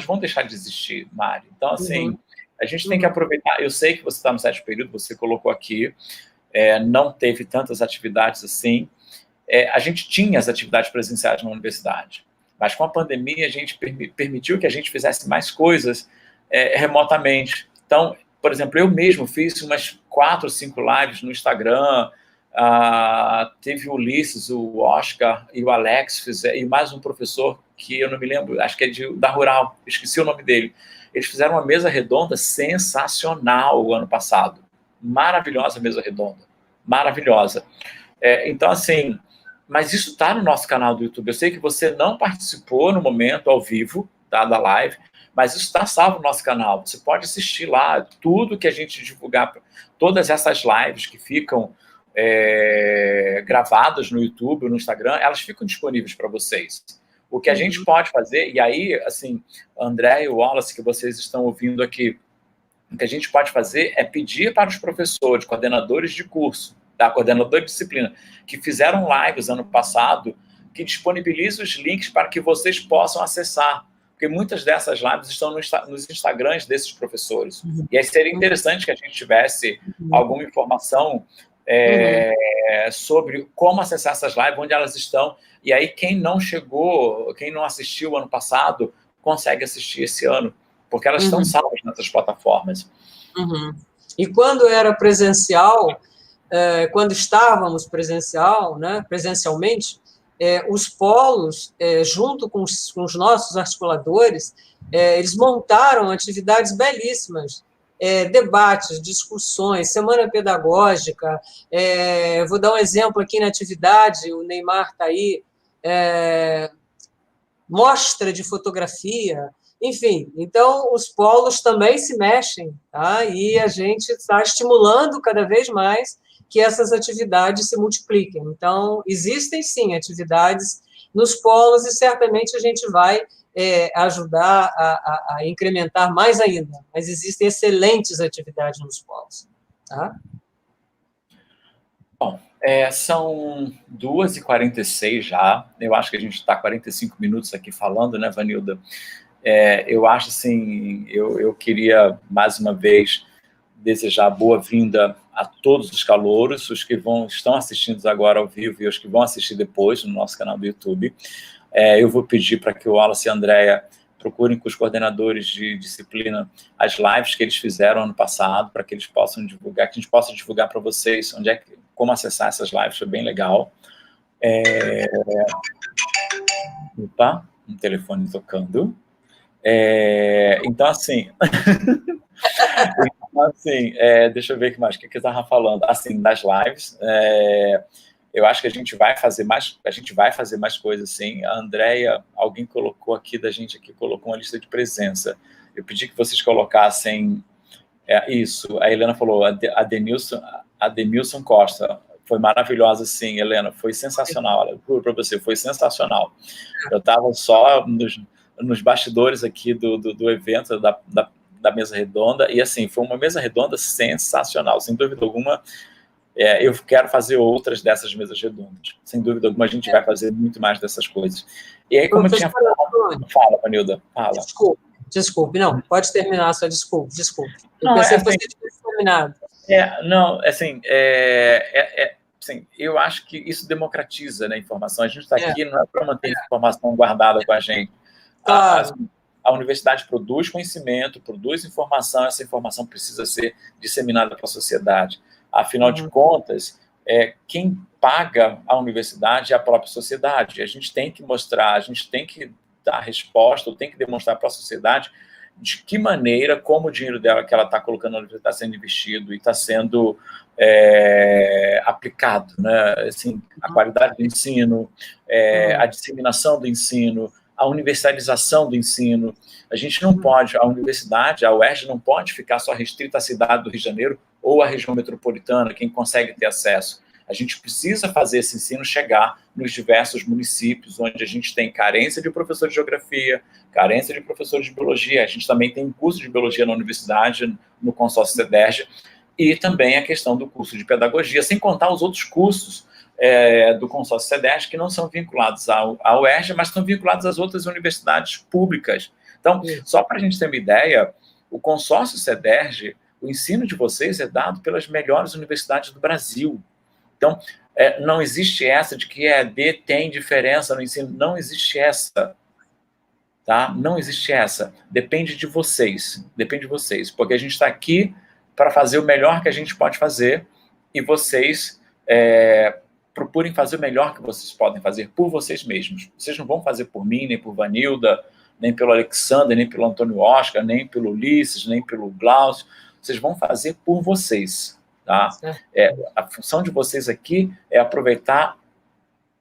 vão deixar de existir, Mari. Então, assim, a gente tem que aproveitar. Eu sei que você está no 7º período, você colocou aqui, não teve tantas atividades assim. A gente tinha as atividades presenciais na universidade, mas com a pandemia a gente permitiu que a gente fizesse mais coisas remotamente. Então, por exemplo, eu mesmo fiz umas 4 ou 5 lives no Instagram, teve o Ulisses, o Oscar e o Alex, e mais um professor que eu não me lembro, acho que é da Rural, esqueci o nome dele. Eles fizeram uma mesa redonda sensacional o ano passado. Maravilhosa mesa redonda. Maravilhosa. Então, assim, mas isso está no nosso canal do YouTube. Eu sei que você não participou no momento ao vivo, tá, da live, mas isso está salvo no nosso canal. Você pode assistir lá tudo que a gente divulgar, todas essas lives que ficam gravadas no YouTube, no Instagram, elas ficam disponíveis para vocês. O que a gente pode fazer, e aí, assim, André e Wallace, que vocês estão ouvindo aqui, o que a gente pode fazer é pedir para os professores, coordenadores de curso, coordenador de disciplina, que fizeram lives ano passado, que disponibilizem os links para que vocês possam acessar, porque muitas dessas lives estão nos Instagrams desses professores. E aí seria interessante que a gente tivesse alguma informação sobre como acessar essas lives, onde elas estão, e aí quem não chegou, quem não assistiu ano passado, consegue assistir esse ano, porque elas estão salvas nessas plataformas. E quando era presencial, quando estávamos presencialmente, os polos, junto com os nossos articuladores, eles montaram atividades belíssimas, debates, discussões, semana pedagógica. Vou dar um exemplo aqui na atividade, o Neymar está aí, mostra de fotografia, enfim. Então, os polos também se mexem, tá? E a gente está estimulando cada vez mais que essas atividades se multipliquem. Então, existem, sim, atividades nos polos, e certamente a gente vai ajudar a incrementar mais ainda, mas existem excelentes atividades nos polos. Tá? Bom, são 2h46 já, eu acho que a gente está 45 minutos aqui falando, né, Vanilda? Eu acho assim, eu queria mais uma vez desejar boa-vinda a todos os calouros, os que estão assistindo agora ao vivo e os que vão assistir depois no nosso canal do YouTube. Eu vou pedir para que o Wallace e a Andrea procurem com os coordenadores de disciplina as lives que eles fizeram ano passado, para que eles possam divulgar, que a gente possa divulgar para vocês como acessar essas lives, foi bem legal. Opa, um telefone tocando. Então, assim... deixa eu ver o que mais, o que eu estava falando. Assim, das lives, eu acho que a gente vai fazer mais coisas, sim. A Andrea, alguém colocou aqui da gente, colocou uma lista de presença. Eu pedi que vocês colocassem isso. A Helena falou, a Denilson Costa, foi maravilhosa, sim, Helena, foi sensacional. Eu juro para você, foi sensacional. Eu estava só nos bastidores aqui do evento, da mesa redonda, e assim, foi uma mesa redonda sensacional, sem dúvida alguma. Eu quero fazer outras dessas mesas redondas, sem dúvida alguma. A gente vai fazer muito mais dessas coisas. E aí, como eu tinha falado... Fala, Vanilda, fala. Desculpe, não, pode terminar só, desculpe. Eu pensei que você tivesse terminado. Assim, eu acho que isso democratiza, né, a informação. A gente está aqui não é para manter a informação guardada com a gente. Claro. A universidade produz conhecimento, produz informação, essa informação precisa ser disseminada para a sociedade. Afinal de contas, quem paga a universidade é a própria sociedade. A gente tem que mostrar, a gente tem que dar resposta, ou tem que demonstrar para a sociedade de que maneira, como o dinheiro dela que ela está colocando na universidade está sendo investido e está sendo aplicado, né? Assim, a qualidade do ensino, a disseminação do ensino, a universalização do ensino. A gente não pode, a universidade, a UERJ não pode ficar só restrita à cidade do Rio de Janeiro ou à região metropolitana, quem consegue ter acesso. A gente precisa fazer esse ensino chegar nos diversos municípios onde a gente tem carência de professor de geografia, carência de professor de biologia. A gente também tem um curso de biologia na universidade, no consórcio CEDERJ, e também a questão do curso de pedagogia, sem contar os outros cursos do consórcio CEDERJ que não são vinculados à UERJ, mas estão vinculados às outras universidades públicas. Então, só para a gente ter uma ideia, o consórcio CEDERJ, o ensino de vocês é dado pelas melhores universidades do Brasil. Então, não existe essa de que EAD tem diferença no ensino. Não existe essa. Tá? Não existe essa. Depende de vocês. Depende de vocês. Porque a gente está aqui para fazer o melhor que a gente pode fazer e vocês procurem fazer o melhor que vocês podem fazer por vocês mesmos. Vocês não vão fazer por mim, nem por Vanilda, nem pelo Alexander, nem pelo Antônio Oscar, nem pelo Ulisses, nem pelo Glaucio. Vocês vão fazer por vocês. Tá? A função de vocês aqui é aproveitar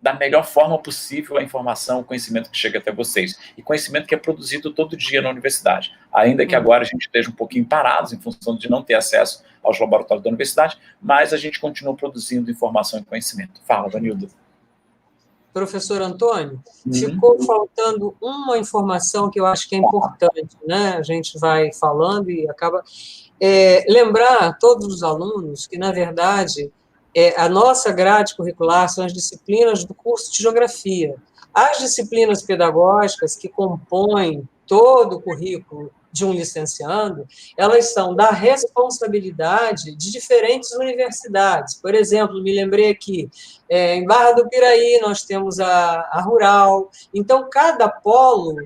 da melhor forma possível a informação, o conhecimento que chega até vocês. E conhecimento que é produzido todo dia na universidade. Ainda que agora a gente esteja um pouquinho parados em função de não ter acesso aos laboratórios da universidade, mas a gente continua produzindo informação e conhecimento. Fala, Vanilda. Professor Antônio, ficou faltando uma informação que eu acho que é importante, né? A gente vai falando e acaba... lembrar a todos os alunos que, na verdade, a nossa grade curricular são as disciplinas do curso de Geografia. As disciplinas pedagógicas que compõem todo o currículo de um licenciando, elas são da responsabilidade de diferentes universidades. Por exemplo, me lembrei aqui, em Barra do Piraí nós temos a Rural. Então, cada polo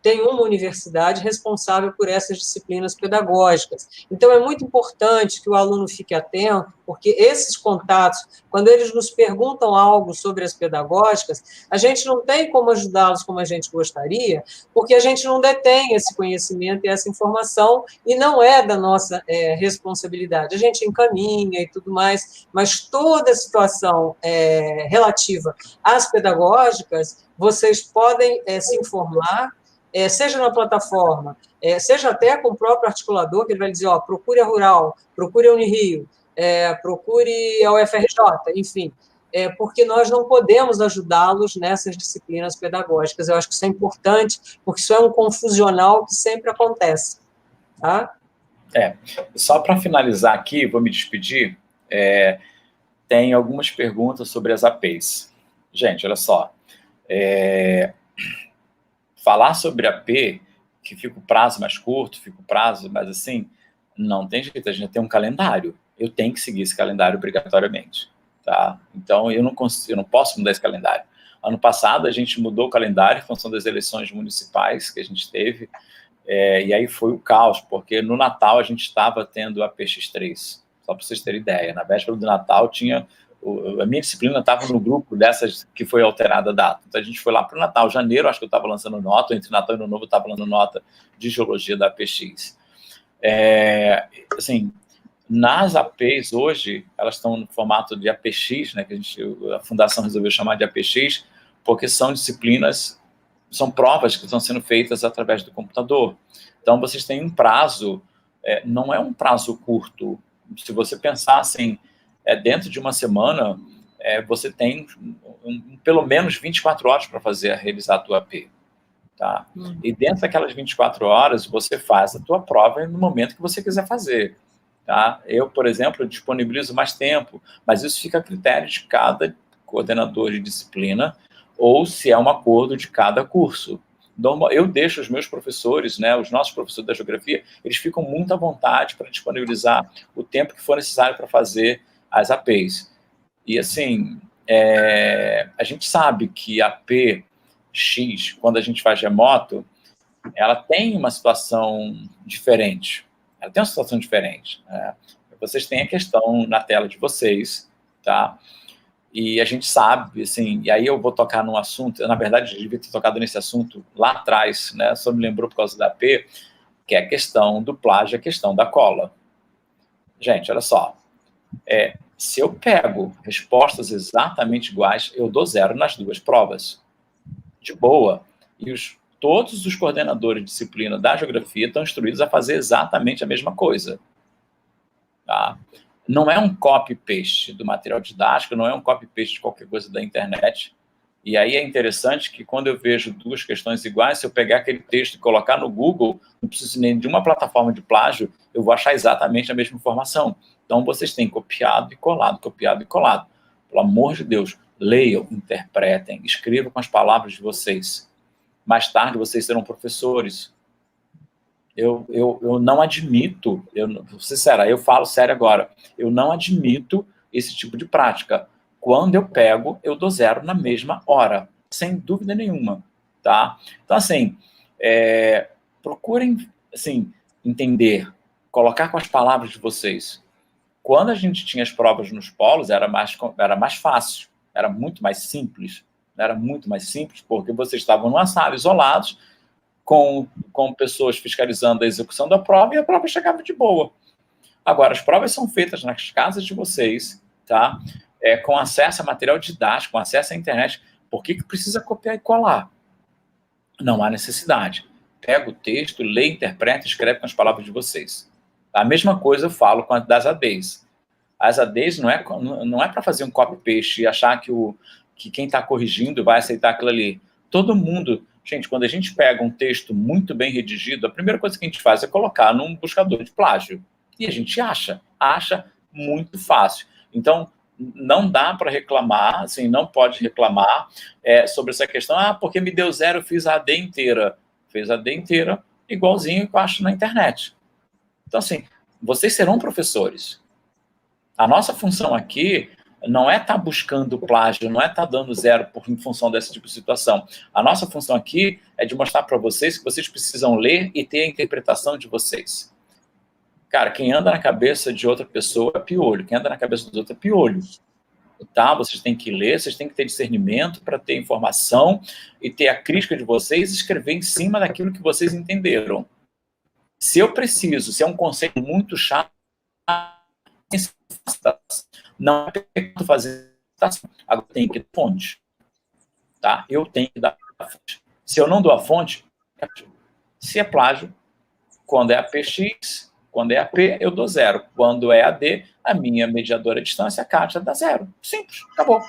tem uma universidade responsável por essas disciplinas pedagógicas. Então, é muito importante que o aluno fique atento, porque esses contatos, quando eles nos perguntam algo sobre as pedagógicas, a gente não tem como ajudá-los como a gente gostaria, porque a gente não detém esse conhecimento e essa informação, e não é da nossa responsabilidade. A gente encaminha e tudo mais, mas toda a situação relativa às pedagógicas, vocês podem se informar, seja na plataforma, seja até com o próprio articulador, que ele vai dizer, procure a Rural, procure a Unirio, procure a UFRJ, enfim. porque nós não podemos ajudá-los nessas disciplinas pedagógicas. Eu acho que isso é importante, porque isso é um confusional que sempre acontece. Tá? Só para finalizar aqui, vou me despedir, tem algumas perguntas sobre as APs. Gente, olha só, falar sobre AP, que fica o prazo mais curto, fica o prazo mais assim, não tem jeito, a gente tem um calendário. Eu tenho que seguir esse calendário obrigatoriamente, tá? Então, eu não posso mudar esse calendário. Ano passado, a gente mudou o calendário em função das eleições municipais que a gente teve, e aí foi o caos, porque no Natal a gente estava tendo a PX3, só para vocês terem ideia. Na véspera do Natal tinha... A minha disciplina estava no grupo dessas que foi alterada a data. Então, a gente foi lá para o Natal. Janeiro, acho que eu estava lançando nota, entre Natal e Ano Novo, eu estava lançando nota de Geologia da APX. Assim, nas APs hoje, elas estão no formato de APX, né, que a Fundação resolveu chamar de APX, porque são disciplinas, são provas que estão sendo feitas através do computador. Então, vocês têm um prazo, não é um prazo curto. Se você pensar assim, dentro de uma semana, você tem pelo menos 24 horas para realizar a tua AP. Tá? E dentro daquelas 24 horas, você faz a tua prova no momento que você quiser fazer. Tá? Eu, por exemplo, disponibilizo mais tempo, mas isso fica a critério de cada coordenador de disciplina ou se é um acordo de cada curso. Então, eu deixo os meus professores, né, os nossos professores da geografia, eles ficam muito à vontade para disponibilizar o tempo que for necessário para fazer as APs. E, assim, a gente sabe que a APX, quando a gente faz remoto, ela tem uma situação diferente. Ela tem uma situação diferente. Né? Vocês têm a questão na tela de vocês, tá? E a gente sabe, assim, e aí eu vou tocar num assunto, na verdade, eu devia ter tocado nesse assunto lá atrás, né? Só me lembrou por causa da AP, que é a questão do plágio, a questão da cola. Gente, olha só. Se eu pego respostas exatamente iguais, eu dou 0 nas duas provas. De boa. E todos os coordenadores de disciplina da geografia estão instruídos a fazer exatamente a mesma coisa. Tá? Não é um copy-paste do material didático, não é um copy-paste de qualquer coisa da internet. E aí é interessante que quando eu vejo duas questões iguais, se eu pegar aquele texto e colocar no Google, não preciso nem de uma plataforma de plágio, eu vou achar exatamente a mesma informação. Então, vocês têm copiado e colado, copiado e colado. Pelo amor de Deus, leiam, interpretem, escrevam com as palavras de vocês. Mais tarde, vocês serão professores. Eu não admito, sincera, eu falo sério agora, eu não admito esse tipo de prática. Quando eu pego, eu dou 0 na mesma hora, sem dúvida nenhuma, tá? Então, assim, procurem, assim, entender, colocar com as palavras de vocês. Quando a gente tinha as provas nos polos, era mais fácil, era muito mais simples, porque vocês estavam numa sala, isolados, com pessoas fiscalizando a execução da prova, e a prova chegava de boa. Agora, as provas são feitas nas casas de vocês, tá? Com acesso a material didático, com acesso à internet. Por que precisa copiar e colar? Não há necessidade. Pega o texto, lê, interpreta, escreve com as palavras de vocês. A mesma coisa eu falo das ADs. As ADs não é para fazer um copy-paste e achar que quem está corrigindo vai aceitar aquilo ali. Todo mundo... Gente, quando a gente pega um texto muito bem redigido, a primeira coisa que a gente faz é colocar num buscador de plágio. E a gente acha muito fácil. Então, não dá para reclamar, assim, não pode reclamar sobre essa questão, porque me deu 0, eu fiz a AD inteira. Fez a AD inteira, igualzinho que eu acho na internet. Então, assim, vocês serão professores. A nossa função aqui não é estar buscando plágio, não é estar dando 0 em função desse tipo de situação. A nossa função aqui é de mostrar para vocês que vocês precisam ler e ter a interpretação de vocês. Cara, quem anda na cabeça de outra pessoa é piolho, quem anda na cabeça dos outros é piolho. Tá? Vocês têm que ler, vocês têm que ter discernimento para ter informação e ter a crítica de vocês e escrever em cima daquilo que vocês entenderam. Se eu preciso, se é um conceito muito chato, não é fazer, agora tem que dar fonte. Tá? Eu tenho que dar a fonte. Se eu não dou a fonte, se é plágio, quando é APX, quando é AP, eu dou 0. Quando é AD, a minha mediadora à distância, a Kátia, dá 0. Simples, acabou.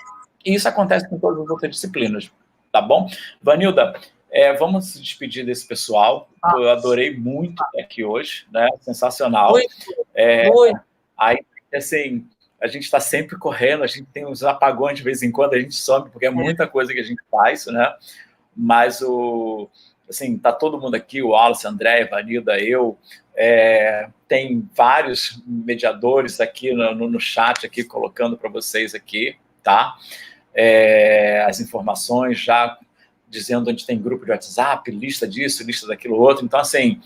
E isso acontece com todas as outras disciplinas, tá bom? Vanilda, vamos se despedir desse pessoal. Eu adorei muito estar aqui hoje, né? Sensacional. Muito. Aí, assim, a gente está sempre correndo, a gente tem uns apagões de vez em quando, a gente some, porque é muita coisa que a gente faz, né? Mas, assim, tá todo mundo aqui, o Wallace, a Andréia, a Vanilda, eu, tem vários mediadores aqui no chat, aqui, colocando para vocês aqui, tá? As informações, já dizendo onde tem grupo de WhatsApp, lista disso, lista daquilo outro. Então, assim,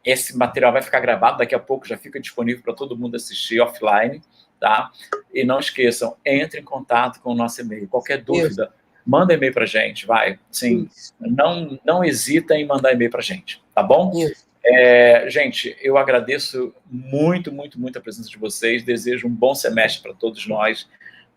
esse material vai ficar gravado, daqui a pouco já fica disponível para todo mundo assistir offline, tá? E não esqueçam, entre em contato com o nosso e-mail. Qualquer dúvida, manda e-mail para a gente, vai. Sim, não hesita em mandar e-mail para a gente, tá bom? Gente, eu agradeço muito, muito, muito a presença de vocês, desejo um bom semestre para todos nós,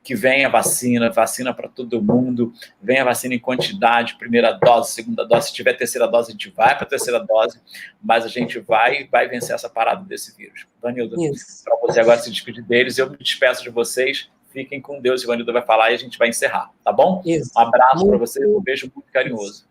que venha vacina para todo mundo, venha vacina em quantidade, primeira dose, segunda dose, se tiver terceira dose, a gente vai para a terceira dose, mas a gente vai vencer essa parada desse vírus. Vanilda, para você agora se despedir deles, eu me despeço de vocês, fiquem com Deus, e Vanilda vai falar e a gente vai encerrar, tá bom? Um abraço para vocês, um beijo muito carinhoso.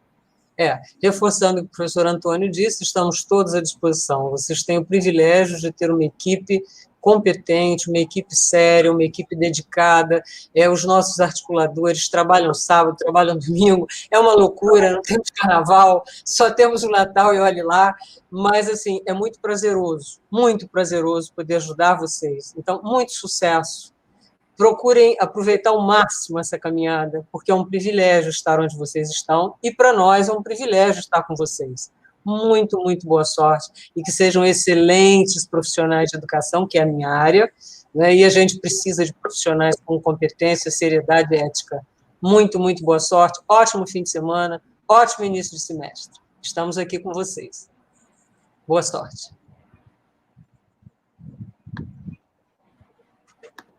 Reforçando o que o professor Antônio disse, estamos todos à disposição. Vocês têm o privilégio de ter uma equipe competente, uma equipe séria, uma equipe dedicada. Os nossos articuladores trabalham sábado, trabalham domingo. É uma loucura, não temos carnaval, só temos o Natal e olhe lá. Mas, assim, é muito prazeroso poder ajudar vocês. Então, muito sucesso. Procurem aproveitar ao máximo essa caminhada, porque é um privilégio estar onde vocês estão, e para nós é um privilégio estar com vocês. Muito, muito boa sorte, e que sejam excelentes profissionais de educação, que é a minha área, né? E a gente precisa de profissionais com competência, seriedade e ética. Muito, muito boa sorte, ótimo fim de semana, ótimo início de semestre. Estamos aqui com vocês. Boa sorte.